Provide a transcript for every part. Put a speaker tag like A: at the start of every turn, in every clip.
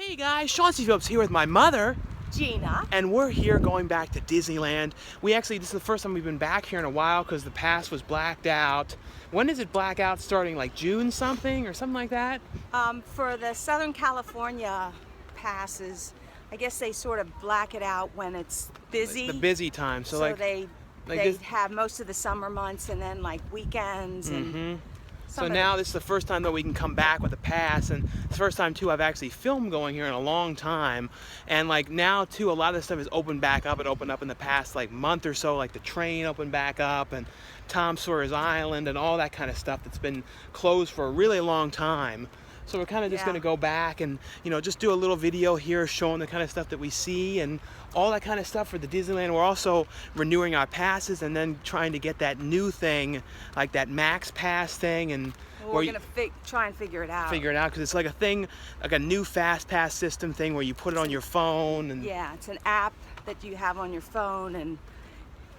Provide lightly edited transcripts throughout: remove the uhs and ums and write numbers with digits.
A: Hey guys, Chauncey Phillips here with my mother,
B: Gina.
A: and we're here going back to Disneyland. This is the first time we've been back here in a while because the pass was blacked out. When is it black out starting, like June something or something like that?
B: For the Southern California passes, I guess they sort of black it out when it's busy.
A: The busy time. So
B: they have most of the summer months and then like weekends and
A: So now this is the first time that we can come back with a pass, and it's the first time too I've actually filmed going here in a long time. And like now too, a lot of this stuff is opened back up. It opened up in the past like month or so, like the train opened back up and Tom Sawyer's Island and all that kind of stuff that's been closed for a really long time. So we're kind of just going to go back and, you know, just do a little video here showing the kind of stuff that we see and all that kind of stuff for the Disneyland. We're also renewing our passes and then trying to get that new thing, like that MaxPass thing. And
B: we're going to try and figure it out.
A: Figure it out, because it's like a thing, like a new Fast Pass system thing where you put it on your phone. And
B: yeah, it's an app that you have on your phone, and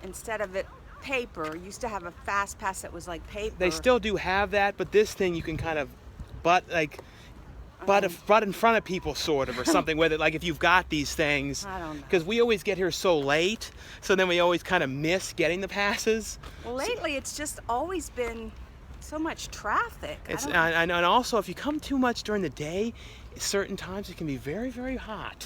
B: instead of it paper, you used to have a Fast Pass that was like paper.
A: They still do have that, but this thing you can kind of butt in front of people, sort of, or something with it. Like if you've got these things,
B: I don't know.
A: Because we always get here so late, so then we always kind of miss getting the passes.
B: Well, lately it's just always been so much traffic.
A: And also if you come too much during the day, certain times it can be very, very hot.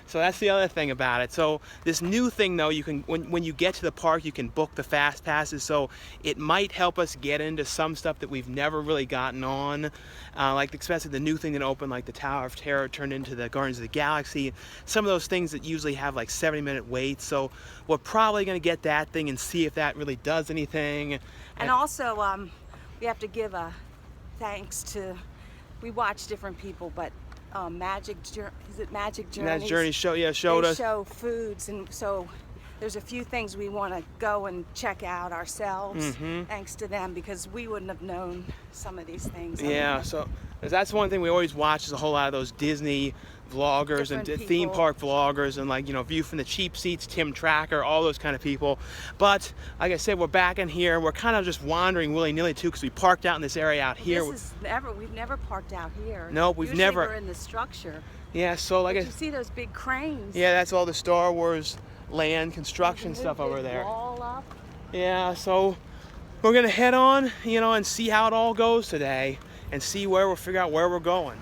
A: So that's the other thing about it. So this new thing though, you can, when you get to the park, you can book the fast passes. So it might help us get into some stuff that we've never really gotten on. Like especially the new thing that opened, like the Tower of Terror turned into the Guardians of the Galaxy. Some of those things that usually have like 70-minute waits. So we're probably gonna get that thing and see if that really does anything.
B: And also, we have to give a thanks to, we watch different people, but Magic Journeys?
A: Magic Journeys showed us.
B: They show foods, and so there's a few things we want to go and check out ourselves, thanks to them, because we wouldn't have known some of these things.
A: Yeah, so that's one thing we always watch, is a whole lot of those Disney vloggers and theme park vloggers, and like, you know, View from the Cheap Seats, Tim Tracker, all those kind of people. But like I said, we're back in here. We're kind of just wandering willy-nilly too, because we parked out in this area out here.
B: We've never parked out here.
A: No, we've never.
B: We're in the structure.
A: Yeah, so like
B: you see those big cranes.
A: Yeah, that's all the Star Wars land construction stuff over there.
B: Wall up.
A: Yeah, so we're gonna head on, you know, and see how it all goes today, and see where we'll figure out where we're going.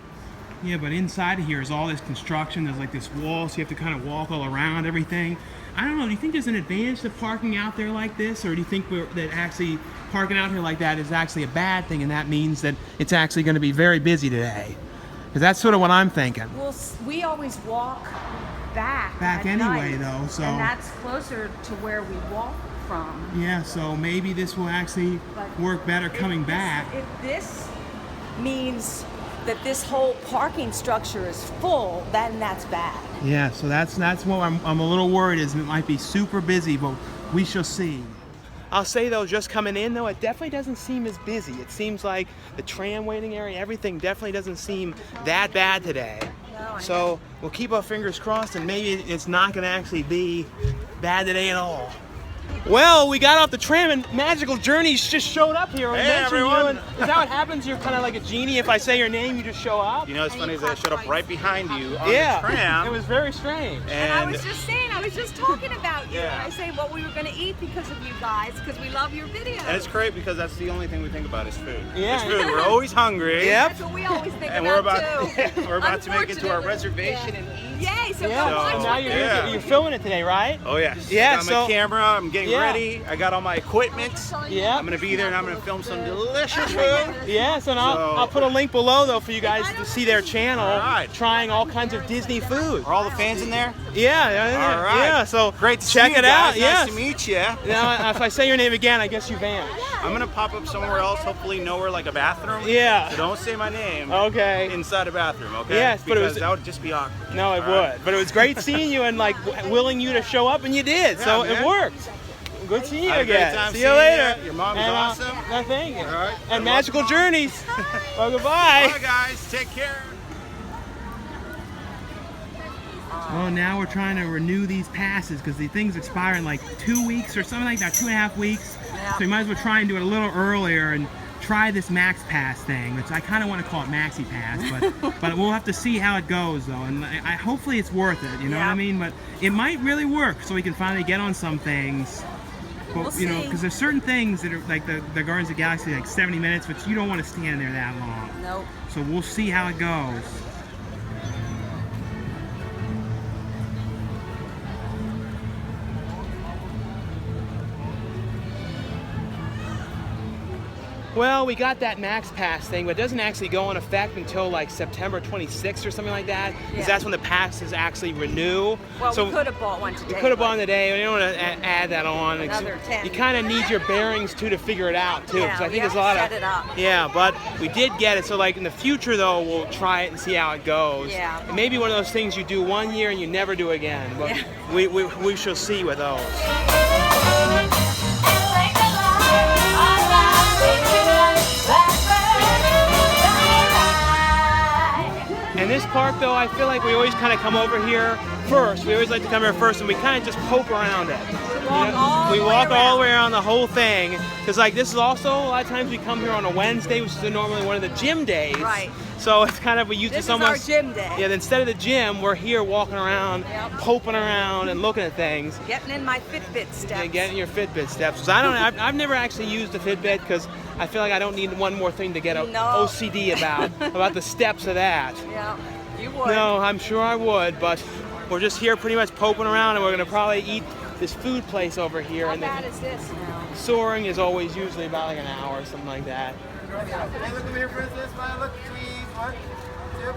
A: Yeah, but inside of here is all this construction. There's like this wall, so you have to kind of walk all around everything. I don't know, do you think there's an advantage to parking out there like this, or do you think that actually parking out here like that is actually a bad thing, and that means that it's actually going to be very busy today? Because that's sort of what I'm thinking.
B: Well, we always walk back
A: anyway,
B: night,
A: though, so.
B: And that's closer to where we walk from.
A: Yeah, so maybe this will actually work better coming back.
B: If this means that this whole parking structure is full, then that's bad.
A: Yeah, so that's what I'm a little worried, is it might be super busy, but we shall see. I'll say though, just coming in though, it definitely doesn't seem as busy. It seems like the tram waiting area, everything definitely doesn't seem that bad today.
B: No,
A: so we'll keep our fingers crossed, and maybe it's not going to actually be bad today at all. Well, we got off the tram and Magical Journeys just showed up here.
C: Hey, everyone!
A: Is that what happens? You're kind of like a genie. If I say your name, you just show up?
C: You know, what's funny is I showed up right behind you on
A: the
C: tram.
A: It was very strange.
B: And I was just saying, I was just talking about you.
C: Yeah.
B: And I say what we were going to eat because of you guys, because we love your videos.
C: And it's great because that's the only thing we think about is food.
A: Yeah.
C: It's food. We're always hungry.
A: Yep.
B: That's what we always think
C: and
B: about too.
C: we're about to make it to our reservation and eat.
B: Yay, so
A: yeah.
B: go watch
A: So now you're filming it today, right?
C: Oh yes.
A: Yeah.
C: I got my camera. I'm getting ready. I got all my equipment.
A: Yeah.
C: I'm gonna be there and I'm gonna film some delicious food.
A: Yes, and I'll put a link below though for you guys to see their channel, trying all kinds of Disney food.
C: Are all the fans in there?
A: Yeah.
C: All right.
A: Yeah. So
C: great to
A: check
C: see
A: it
C: you
A: out.
C: Guys.
A: Yes.
C: Nice to meet you.
A: Now, if I say your name again, I guess you vanish.
C: I'm gonna pop up somewhere else, hopefully nowhere like a bathroom.
A: Yeah.
C: So don't say my name.
A: Okay.
C: Inside a bathroom, okay?
A: Yes, but
C: because that would just be awkward.
A: No, it would. But it was great seeing you and like willing you to show up, and you did. So it worked. Good seeing you again. See you later.
C: Your mom is awesome.
A: No, thank you.
C: All right.
A: And Magical Journeys. Well, goodbye.
C: Bye, guys. Take care.
A: Well, now we're trying to renew these passes because the things expire in like 2 weeks or something like that, 2.5 weeks.
B: Yeah.
A: So we might as well try and do it a little earlier and try this MaxPass thing, which I kind of want to call it Maxi Pass, but we'll have to see how it goes though, and hopefully it's worth it. You know what I mean? But it might really work, so we can finally get on some things. But,
B: We'll
A: you know,
B: see.
A: because there's certain things that are like the Guardians of the Galaxy, like 70 minutes, but you don't want to stand there that long.
B: Nope.
A: So we'll see how it goes. Well, we got that MaxPass thing, but it doesn't actually go in effect until like September 26th or something like that, because that's when the passes actually renew.
B: Well,
A: so
B: we could have bought one today.
A: we could have bought one today. We don't want to add that on.
B: Another 10.
A: You kind of need your bearings too to figure it out too.
B: Yeah,
A: So I think
B: we
A: there's a lot
B: have to
A: of
B: set it up.
A: yeah, but we did get it. So like in the future though, we'll try it and see how it goes.
B: Yeah.
A: It may be one of those things you do one year and you never do again. But
B: Yeah.
A: we shall see with those. And this park though, I feel like we always kind of come over here first. We always like to come here first and we kind of just poke around it. We walk all the way around the whole thing. Because like this is also, a lot of times we come here on a Wednesday, which is normally one of the gym days.
B: Right.
A: So it's kind of, we use
B: This
A: this
B: is our
A: almost,
B: gym day.
A: yeah, instead of the gym, we're here walking around,
B: Yep.
A: poping around and looking at things.
B: Getting in my Fitbit steps.
A: And getting your Fitbit steps. So I've never actually used the Fitbit because I feel like I don't need one more thing to get OCD about the steps of that.
B: Yeah, you would.
A: No, I'm sure I would, but we're just here pretty much poping around and we're gonna probably eat this food place over here.
B: How
A: And
B: bad is this now?
A: soaring is always usually about like an hour or something like that.
C: Hey, look over here, princess. Smile, look, please. 1, 2.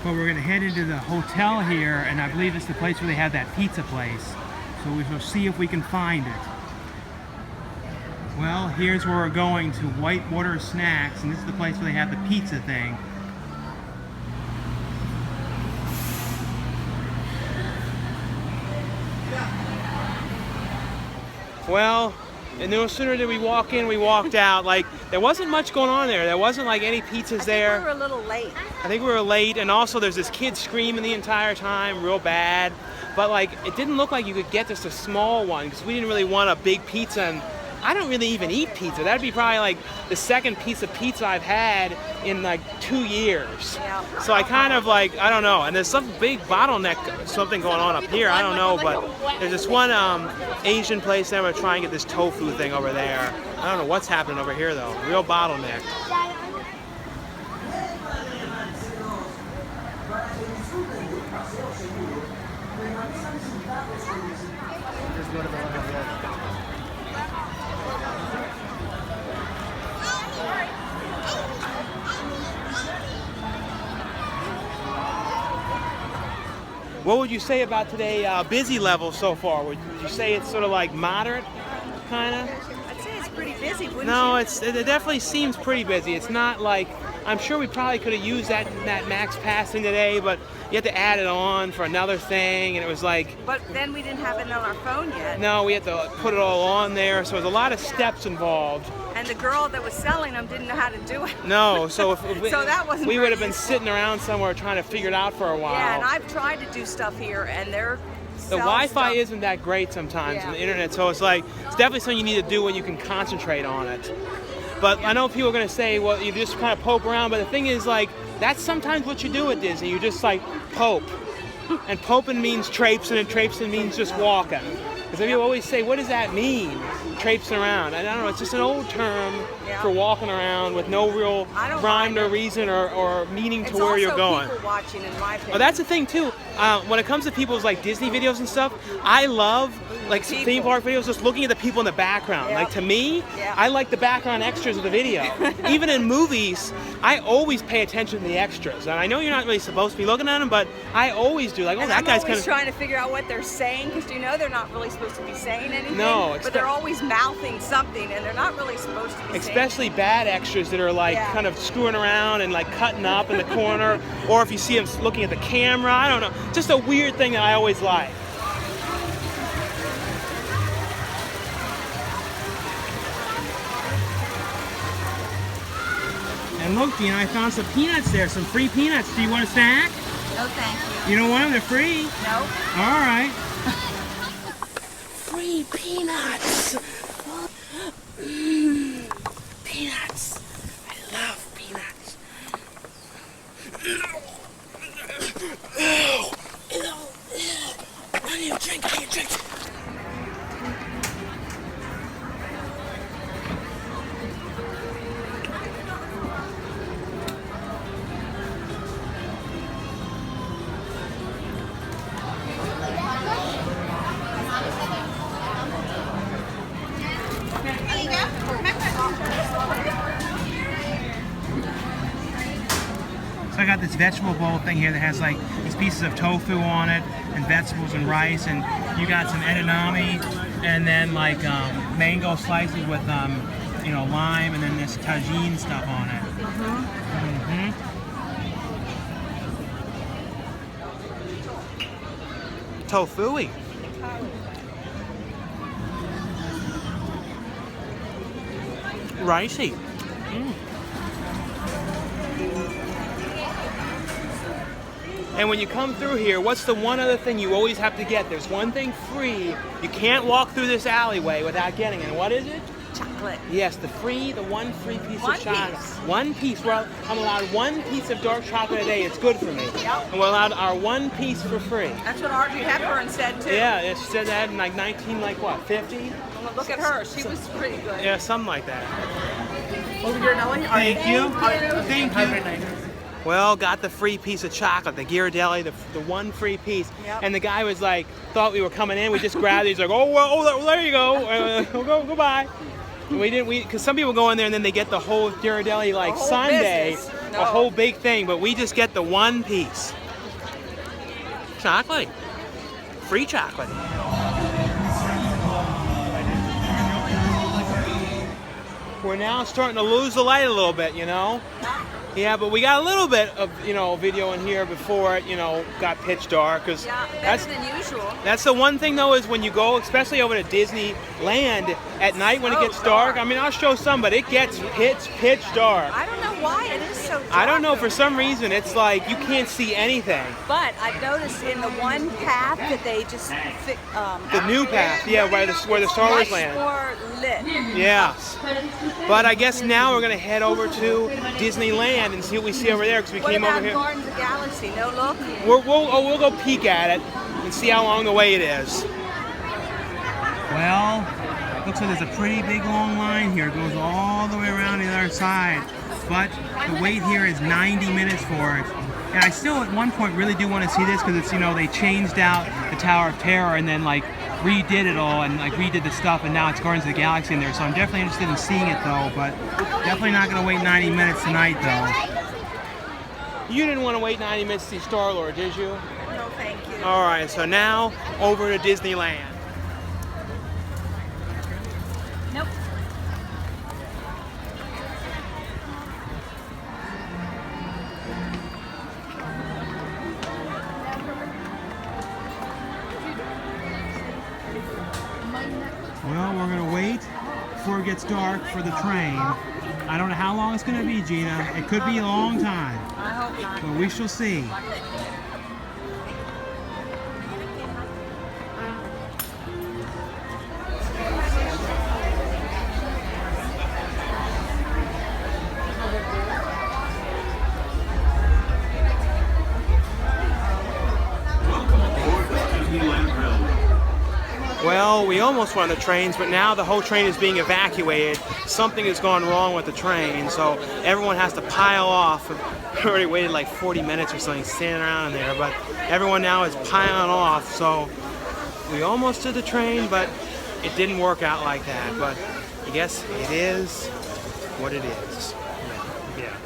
A: But we're gonna head into the hotel here, and I believe it's the place where they have that pizza place. So we shall see if we can find it. Well, here's where we're going, to Whitewater Snacks, and this is the place where they have the pizza thing. Well, and no sooner did we walk in, we walked out. Like, there wasn't much going on there. There wasn't like any pizzas there.
B: We were a little late.
A: I think we were late, and also there's this kid screaming the entire time, real bad. But like, it didn't look like you could get just a small one, because we didn't really want a big pizza, and I don't really even eat pizza. That'd be probably like the second piece of pizza I've had in like 2 years.
B: Yeah.
A: So I kind of like, I don't know. And there's some big bottleneck, something going on up here. I don't know, but there's this one Asian place there. We're trying to get this tofu thing over there. I don't know what's happening over here though. Real bottleneck. What would you say about today busy level so far? Would you say it's sort of like moderate, kind of?
B: I'd say it's pretty busy, wouldn't
A: No,
B: you?
A: it definitely seems pretty busy. It's not like, I'm sure we probably could have used that MaxPass thing today, but you had to add it on for another thing, and it was like,
B: But then we didn't have it on our phone yet.
A: no, we had to put it all on there, so there's a lot of steps involved.
B: And the girl that was selling them didn't know how to do it.
A: No, so if we,
B: So that wasn't
A: we would
B: very
A: have been
B: useful.
A: sitting around somewhere trying to figure it out for a while.
B: Yeah, and I've tried to do stuff here, and they're
A: The Wi-Fi isn't that great sometimes,
B: Yeah.
A: and the internet, so it's like, it's definitely something you need to do when you can concentrate on it. But I know people are going to say, well, you just kind of poke around, but the thing is, like, that's sometimes what you do at Disney. You just, like, pope. And poping means traipsing, and traipsing means just walking. Because people always say, what does that mean, traipsing around? I don't know, it's just an old term for walking around with no real
B: I don't
A: rhyme
B: mind
A: or
B: it.
A: reason or meaning to
B: It's
A: where you're
B: also
A: going.
B: people watching, in my opinion.
A: Oh, that's the thing too. When it comes to people's like Disney videos and stuff, I love like theme
B: People.
A: park videos, just looking at the people in the background.
B: Yep.
A: Like to me,
B: Yep.
A: I like the background extras of the video. Even in movies, I always pay attention to the extras. And I know you're not really supposed to be looking at them, but I always do. Like, oh,
B: And
A: that
B: I'm
A: guy's
B: always
A: kind of.
B: trying to figure out what they're saying, because you know they're not really supposed to be saying anything.
A: No,
B: but they're always mouthing something, and they're not really supposed to be
A: Especially bad extras that are like
B: Yeah.
A: kind of screwing around and like cutting up in the corner, or if you see them looking at the camera, I don't know. Just a weird thing that I always like. And look, Gina, I found some peanuts there, some free peanuts. Do you want a snack?
B: No, thank you.
A: You don't want them? They're free?
B: No.
A: All right.
B: Free peanuts. Peanuts. I love peanuts. I need a drink.
A: So I got this vegetable bowl thing here that has like these pieces of tofu on it and vegetables and rice, and you got some edamame and then like mango slices with you know, lime, and then this tagine stuff on it. Tofu-y. Ricey. And when you come through here, what's the one other thing you always have to get? There's one thing free. You can't walk through this alleyway without getting it. And what is it?
B: Chocolate.
A: Yes, the one free piece
B: One
A: of chocolate.
B: piece.
A: One piece. Well, I'm allowed one piece of dark chocolate a day. It's good for me.
B: Yep.
A: And we're allowed our one piece for free.
B: That's what Audrey Hepburn said too.
A: Yeah, she said that in like 50?
B: Well, look at her. She was pretty good.
A: Yeah, something like that.
B: Over here, Nellie.
A: Thank you. Thank you. Well, got the free piece of chocolate, the Ghirardelli, the one free piece.
B: Yep.
A: And the guy was like, thought we were coming in. We just grabbed it. He's like, oh, well, there you go. Go by. And because some people go in there and then they get the whole Ghirardelli like
B: whole
A: sundae,
B: business.
A: a
B: No.
A: whole big thing. But we just get the one piece. Chocolate. Free chocolate. We're now starting to lose the light a little bit, you know? Yeah, but we got a little bit of, you know, video in here before it, you know, got pitch dark. Cause
B: Yeah, better than usual.
A: that's the one thing though, is when you go, especially over to Disneyland at night when it gets dark. I mean, I'll show some, but it gets pitch dark.
B: I don't know why it is so dark.
A: I don't know, for some reason, it's like you can't see anything.
B: But I've noticed in the one path that they just
A: The new path, yeah, where the Star Wars
B: much
A: land.
B: more lit.
A: Yeah. But I guess now we're going to head over to Disneyland and see what we see over there, because we
B: What
A: came
B: about
A: over here.
B: Gardens of the Galaxy? No look?
A: We'll go peek at it and see how long the wait is. Well, looks like there's a pretty big long line here. It goes all the way around the other side. But the wait here is 90 minutes for it. And I still at one point really do want to see this, because it's, you know, they changed out the Tower of Terror and then like redid it all and like redid the stuff, and now it's Guardians of the Galaxy in there. So I'm definitely interested in seeing it though, but definitely not going to wait 90 minutes tonight though. You didn't want to wait 90 minutes to see Star-Lord, did you?
B: No, thank you.
A: All right, so now over to Disneyland.
B: Nope.
A: Well, we're gonna wait before it gets dark for the train. I don't know how long it's gonna be, Gina. It could be a long time,
B: I hope not.
A: but we shall see. Well, we almost went on the trains, but now the whole train is being evacuated. Something has gone wrong with the train, so everyone has to pile off. We already waited like 40 minutes or something standing around in there, but everyone now is piling off, so we almost did the train, but it didn't work out like that. But I guess it is what it is. Yeah.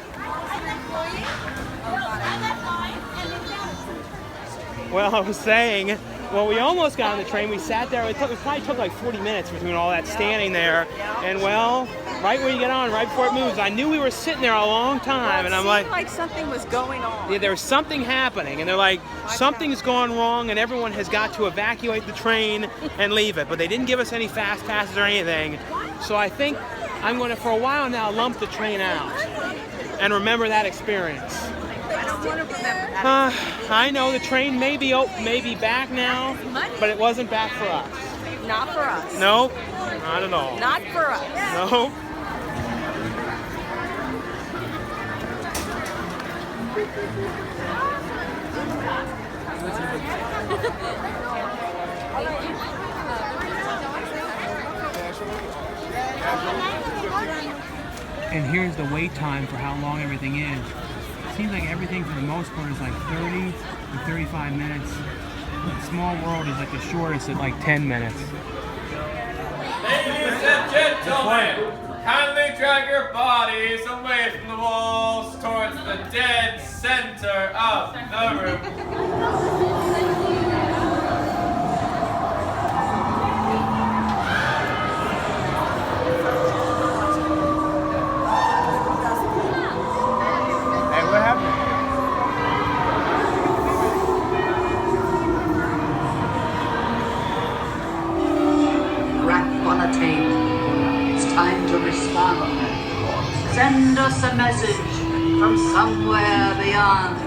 A: Well, I was saying, well, we almost got on the train. We sat there. It probably took like 40 minutes between all that standing there. And well, right where you get on, right before it moves, I knew we were sitting there a long time. And I'm
B: like something was going on.
A: yeah, there was something happening. And they're like, something's gone wrong, and everyone has got to evacuate the train and leave it. But they didn't give us any fast passes or anything. So I think I'm going to, for a while now, lump the train out. and remember that experience.
B: I don't want to remember that.
A: I know the train may be back now, but it wasn't back for us.
B: Not for us.
A: Nope, not at all.
B: Not for us.
A: Nope. And here's the wait time for how long everything is. It seems like everything for the most part is like 30 to 35 minutes. The Small World is like the shortest at like 10 minutes.
D: Ladies and gentlemen, kindly drag your bodies away from the walls towards the dead center of the room.
E: It's time to respond. Send us a message from somewhere beyond.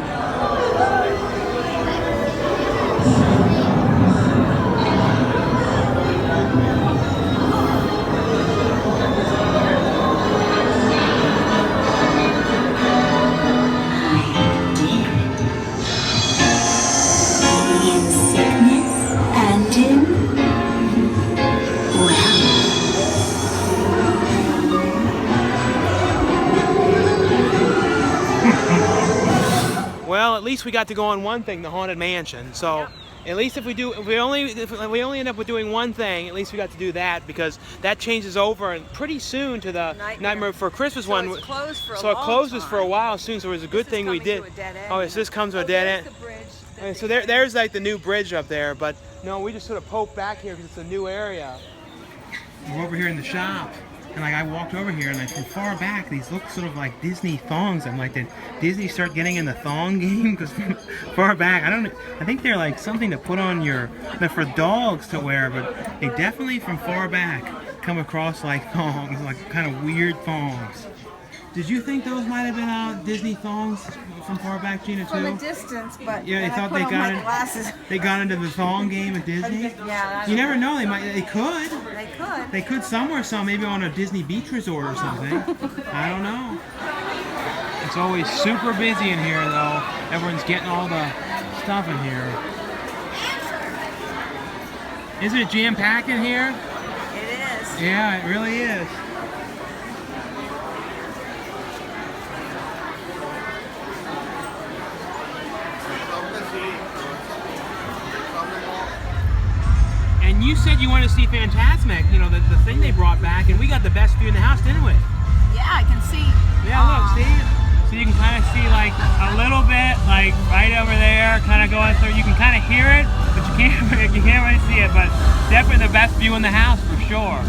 F: In sickness and in
A: Well, at least we got to go on one thing, the Haunted Mansion. So at least if we only end up with doing one thing, at least we got to do that, because that changes over and pretty soon to the Nightmare Before Christmas one.
B: So it's closed for a
A: So it
B: long
A: closes
B: time.
A: for a while soon. So it was a good thing we did. Oh, so this comes to a dead end.
B: The bridge.
A: Okay, so there's like the new bridge up there, but no, we just sort of poked back here because it's a new area. We're over here in the shop, and like I walked over here, and like from far back, these look sort of like Disney thongs. I'm like, did Disney start getting in the thong game? Because from far back, I think they're like something to put on they're for dogs to wear, but they definitely from far back come across like thongs, like kind of weird thongs. Did you think those might have been Disney thongs from far back, Gina, too?
B: From a distance, but
A: Yeah, they
B: when I
A: thought
B: put
A: they
B: on
A: got
B: my
A: it.
B: glasses,
A: They got into the thong game at Disney.
B: Yeah,
A: You never know. They could.
B: they could.
A: They could somewhere, maybe on a Disney beach resort or something. I don't know. It's always super busy in here, though. Everyone's getting all the stuff in here. Isn't it jam-packed in here?
B: It is.
A: Yeah, it really is. And you said you wanted to see Fantasmic, you know, the thing they brought back, and we got the best view in the house, didn't we?
B: Yeah, I can see.
A: Yeah, look, see? So you can kind of see like a little bit, like right over there, kind of going through. You can kind of hear it, but you can't really see it, but definitely the best view in the house for sure.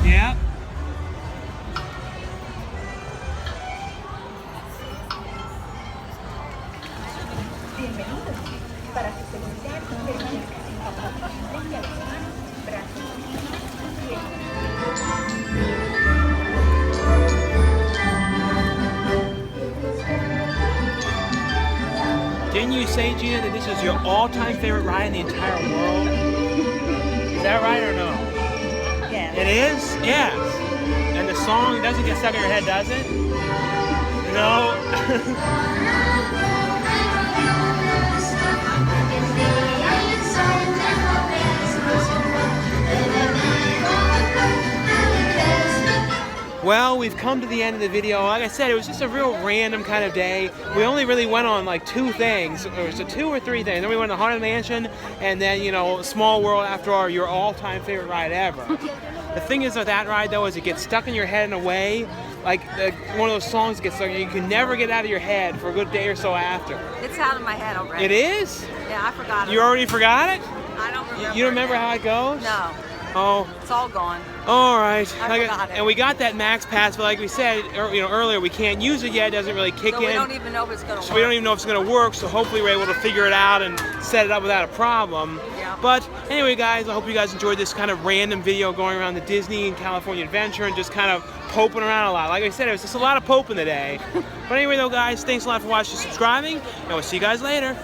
A: Yeah. Didn't you say, Gina, that this is your all-time favorite ride in the entire world? Is that right or no?
B: Yeah.
A: It is? Yes. And the song doesn't get stuck in your head, does it? No. Well, we've come to the end of the video. Like I said, it was just a real random kind of day. We only really went on like two things, or so 2 or 3 things. Then we went to Haunted Mansion, and then, you know, Small World after all, your all-time favorite ride ever. The thing is with that ride, though, is it gets stuck in your head in a way, like one of those songs gets stuck, you can never get out of your head for a good day or so after.
B: It's out of my head already.
A: It is?
B: Yeah, I forgot it.
A: You already forgot it?
B: I don't remember.
A: You don't remember how it goes?
B: No.
A: Oh.
B: It's all gone.
A: All right.
B: I forgot it.
A: And we got that MaxPass, but like we said, earlier, we can't use it yet. It doesn't really kick
B: So
A: in.
B: we don't even know if it's going to work.
A: So we don't even know if it's going to work. So hopefully we're able to figure it out and set it up without a problem.
B: Yeah.
A: But anyway, guys, I hope you guys enjoyed this kind of random video going around the Disney and California Adventure and just kind of poping around a lot. Like I said, it was just a lot of poping today. But anyway though, guys, thanks a lot for watching and subscribing, and we'll see you guys later.